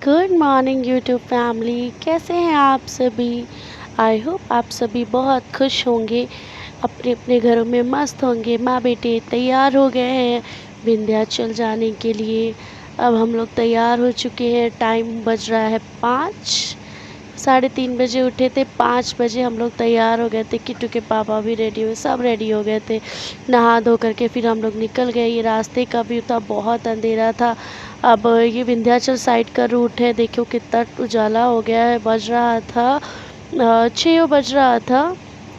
Good morning YouTube family, कैसे हैं आप सभी। आई होप आप सभी बहुत खुश होंगे, अपने अपने घरों में मस्त होंगे। माँ बेटे तैयार हो गए हैं विंध्याचल जाने के लिए। अब हम लोग तैयार हो चुके हैं। टाइम बज रहा है 5, 3:30 बजे उठे थे। 5 बजे हम लोग तैयार हो गए थे। किट्टू के पापा भी रेडी हुए, सब रेडी हो गए थे। नहा धो करके फिर हम लोग निकल गए। ये रास्ते का व्यू था, बहुत अंधेरा था। अब ये विंध्याचल साइड का रूट है, देखो कितना उजाला हो गया है। बज रहा था 6 बज रहा था,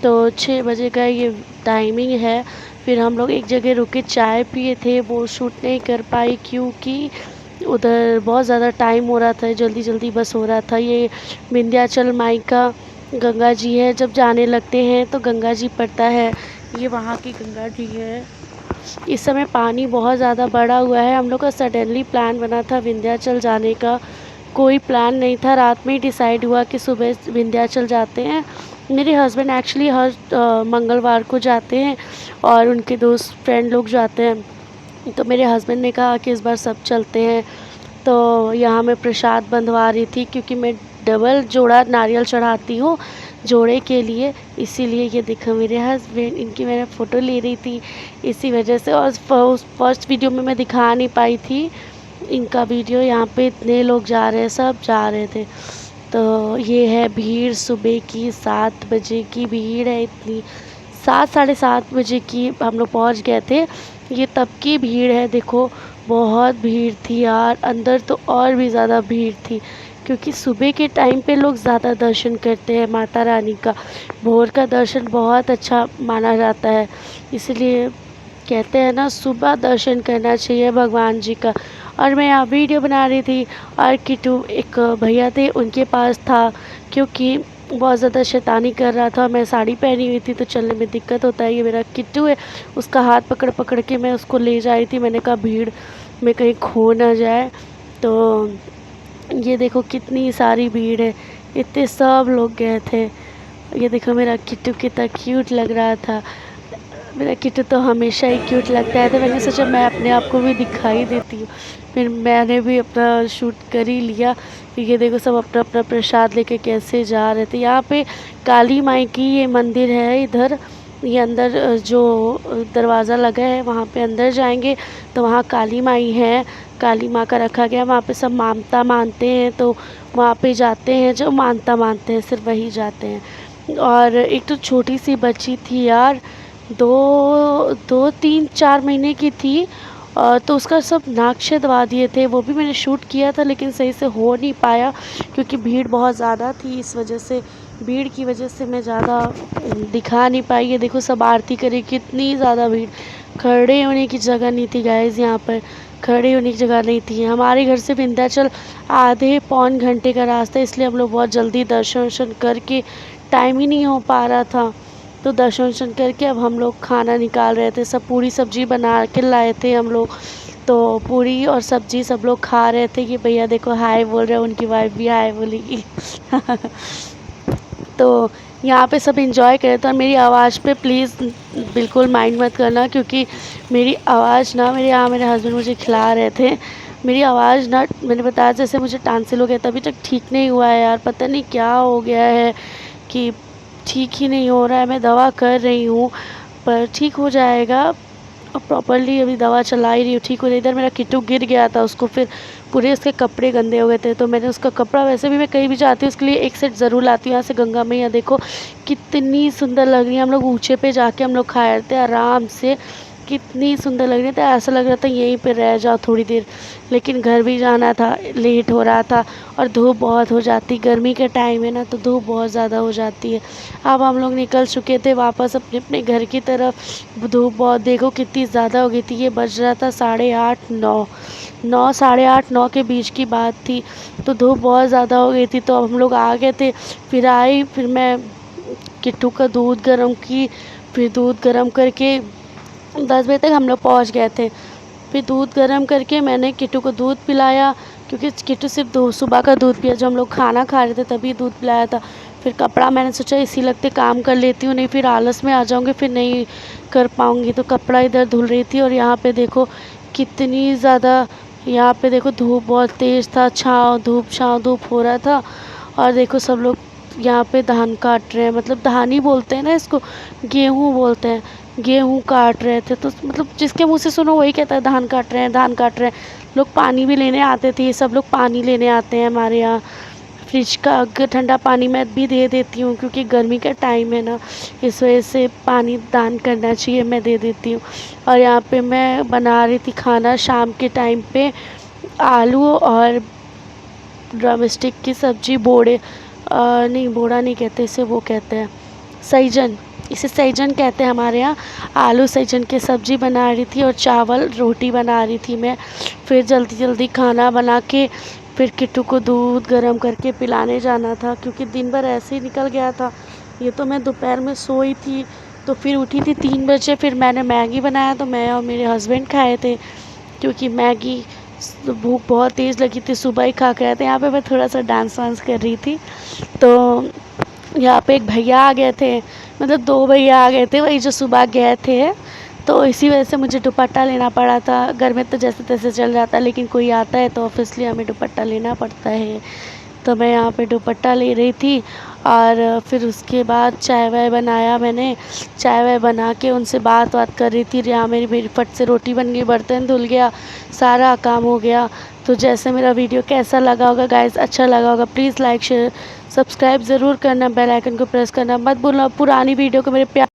तो 6 बजे का ये टाइमिंग है। फिर हम लोग एक जगह रुके, चाय पिए थे। वो शूट नहीं कर पाई क्योंकि उधर बहुत ज़्यादा टाइम हो रहा था, जल्दी जल्दी बस हो रहा था। ये विंध्याचल माई का गंगा जी है। जब जाने लगते हैं तो गंगा जी पड़ता है, ये वहाँ की गंगा जी है। इस समय पानी बहुत ज़्यादा बढ़ा हुआ है। हम लोग का सडनली प्लान बना था विंध्याचल जाने का, कोई प्लान नहीं था। रात में ही डिसाइड हुआ कि सुबह विंध्याचल जाते हैं। मेरे हस्बैंड एक्चुअली हर मंगलवार को जाते हैं और उनके दोस्त फ्रेंड लोग जाते हैं। तो मेरे हस्बैंड ने कहा कि इस बार सब चलते हैं। तो यहाँ मैं प्रसाद बंधवा रही थी क्योंकि मैं डबल जोड़ा नारियल चढ़ाती हूँ जोड़े के लिए, इसीलिए ये देखो मेरे हस्बैंड, इनकी मैंने फ़ोटो ले रही थी इसी वजह से। और फर्स्ट वीडियो में मैं दिखा नहीं पाई थी इनका वीडियो। यहाँ पे इतने लोग जा रहे हैं, सब जा रहे थे। तो ये है भीड़, सुबह की 7 बजे की भीड़ है। इतनी 7, 7:30 बजे की हम लोग पहुँच गए थे। ये तब की भीड़ है, देखो बहुत भीड़ थी यार। अंदर तो और भी ज़्यादा भीड़ थी क्योंकि सुबह के टाइम पे लोग ज़्यादा दर्शन करते हैं माता रानी का। भोर का दर्शन बहुत अच्छा माना जाता है, इसलिए कहते हैं ना सुबह दर्शन करना चाहिए भगवान जी का। और मैं यहाँ वीडियो बना रही थी और किट्टू एक भैया थे उनके पास था, क्योंकि बहुत ज़्यादा शैतानी कर रहा था। मैं साड़ी पहनी हुई थी तो चलने में दिक्कत होता है। ये मेरा किट्टू है, उसका हाथ पकड़ पकड़ के मैं उसको ले जा रही थी। मैंने कहा भीड़ में कहीं खो ना जाए। तो ये देखो कितनी सारी भीड़ है, इतने सब लोग गए थे। ये देखो मेरा किट्टू कितना क्यूट लग रहा था। मेरा किट्टू तो हमेशा ही क्यूट लगता है, तो मैंने सोचा मैं अपने आप को भी दिखाई देती हूँ। फिर मैंने भी अपना शूट कर ही लिया। फिर ये देखो सब अपना अपना प्रसाद लेके कैसे जा रहे थे। यहाँ पे काली माई की ये मंदिर है इधर। ये अंदर जो दरवाज़ा लगा है वहाँ पे अंदर जाएंगे तो वहाँ काली माई है। काली माँ का रखा गया, वहाँ पे सब मानता मानते हैं तो वहाँ पे जाते हैं। जो मानता मानते हैं सिर्फ वही जाते हैं। और एक तो छोटी सी बच्ची थी यार, 2, 3, 4 महीने की थी। तो उसका सब नाक दबा दिए थे। वो भी मैंने शूट किया था लेकिन सही से हो नहीं पाया क्योंकि भीड़ बहुत ज़्यादा थी। इस वजह से, भीड़ की वजह से मैं ज़्यादा दिखा नहीं पाई। ये देखो सब आरती करे, कितनी ज़्यादा भीड़। खड़े होने की जगह नहीं थी गाइस, यहाँ पर खड़े होने की जगह नहीं थी। हमारे घर से विंध्याचल आधे पौन घंटे का रास्ता, इसलिए हम लोग बहुत जल्दी दर्शन वर्शन करके, टाइम ही नहीं हो पा रहा था तो दर्शन वर्शन करके अब हम लोग खाना निकाल रहे थे। सब पूरी सब्जी बना के लाए थे हम लोग, तो पूरी और सब्जी सब लोग खा रहे थे। ये भैया देखो हाय बोल रहे हैं, उनकी वाइफ भी हाय बोलेगी। तो यहाँ पे सब एंजॉय करे थे। और मेरी आवाज़ पे प्लीज़ बिल्कुल माइंड मत करना क्योंकि मेरी आवाज़ ना, मेरे यहाँ मेरे हस्बैंड मुझे खिला रहे थे। मेरी आवाज़ ना, मैंने बताया जैसे मुझे टांसिल हो गया था, अभी तक ठीक नहीं हुआ है यार। पता नहीं क्या हो गया है कि ठीक ही नहीं हो रहा है। मैं दवा कर रही हूँ पर ठीक हो जाएगा। और प्रॉपरली अभी दवा चला ही रही हूँ, ठीक हो जाए। इधर मेरा किट्टू गिर गया था, उसको फिर पूरे उसके कपड़े गंदे हो गए थे तो मैंने उसका कपड़ा, वैसे भी मैं कहीं भी जाती हूँ उसके लिए एक सेट ज़रूर लाती हूँ। यहाँ से गंगा मैया देखो कितनी सुंदर लग रही है। हम लोग ऊँचे पे जाके हम लोग खा रहे थे आराम से, कितनी सुंदर लग रही थी। ऐसा लग रहा था यहीं पे रह जाओ थोड़ी देर, लेकिन घर भी जाना था, लेट हो रहा था और धूप बहुत हो जाती। गर्मी का टाइम है ना तो धूप बहुत ज़्यादा हो जाती है। अब हम लोग निकल चुके थे वापस अपने अपने घर की तरफ। धूप बहुत देखो कितनी ज़्यादा हो गई थी। ये बज रहा था 8:30, 9, 8:30, 9 के बीच की बात थी। तो धूप बहुत ज़्यादा हो गई थी तो अब हम लोग आ गए थे। फिर मैं किट्टू का दूध गर्म की, फिर दूध गर्म करके 10 बजे तक हम लोग पहुंच गए थे। फिर दूध गर्म करके मैंने किट्टू को दूध पिलाया क्योंकि किट्टू सिर्फ सुबह का दूध पिया, जब हम लोग खाना खा रहे थे तभी दूध पिलाया था। फिर कपड़ा मैंने सोचा इसी लगते काम कर लेती हूँ, नहीं फिर आलस में आ जाऊँगी, फिर नहीं कर पाऊँगी। तो कपड़ा इधर धुल रही थी और यहाँ पे देखो कितनी ज़्यादा यहाँ पे देखो धूप बहुत तेज़ था, छाँव धूप हो रहा था। और देखो सब लोग यहाँ पे धान काट रहे हैं, मतलब धान ही बोलते हैं ना इसको, गेहूँ बोलते हैं। गेहूँ काट रहे थे, तो मतलब जिसके मुँह से सुनो वही कहता है धान काट रहे हैं, धान काट रहे हैं। लोग पानी भी लेने आते थे, ये सब लोग पानी लेने आते हैं हमारे यहाँ। फ्रिज का ठंडा पानी मैं भी दे देती हूँ, क्योंकि गर्मी का टाइम है ना, इस वजह से पानी दान करना चाहिए, मैं दे देती हूँ। और यहाँ पे मैं बना रही थी खाना शाम के टाइम पे, आलू और ड्रमस्टिक की सब्जी, नहीं बोड़ा नहीं कहते इसे, वो कहते हैं सैजन, इसे सैजन कहते हैं हमारे यहाँ। आलू सैजन की सब्ज़ी बना रही थी और चावल रोटी बना रही थी मैं। फिर जल्दी जल्दी खाना बना के फिर किट्टू को दूध गर्म करके पिलाने जाना था, क्योंकि दिन भर ऐसे ही निकल गया था। ये तो मैं दोपहर में सोई थी, तो फिर उठी थी 3 बजे, फिर मैंने मैगी बनाया, तो मैं और मेरे हस्बैंड खाए थे, क्योंकि मैगी भूख बहुत तेज़ लगी थी, सुबह ही खा के आए थे। यहाँ पे मैं थोड़ा सा डांस वांस कर रही थी, तो यहाँ पे एक भैया आ गए थे, मतलब 2 भैया आ गए थे, वही जो सुबह गए थे। तो इसी वजह से मुझे दुपट्टा लेना पड़ा था। घर में तो जैसे तैसे चल जाता है, लेकिन कोई आता है तो ऑब्वियसली हमें दुपट्टा लेना पड़ता है। तो मैं यहाँ पे दुपट्टा ले रही थी, और फिर उसके बाद चाय वाय बनाया मैंने। चाय वाय बना के उनसे बात कर रही थी। यहाँ मेरी फट से रोटी बन गई, बर्तन धुल गया, सारा काम हो गया। तो जैसे मेरा वीडियो कैसा लगा होगा गाइस, अच्छा लगा होगा, प्लीज़ लाइक शेयर सब्सक्राइब ज़रूर करना, बेल आइकन को प्रेस करना मत भूलना। पुरानी वीडियो को मेरे प्यार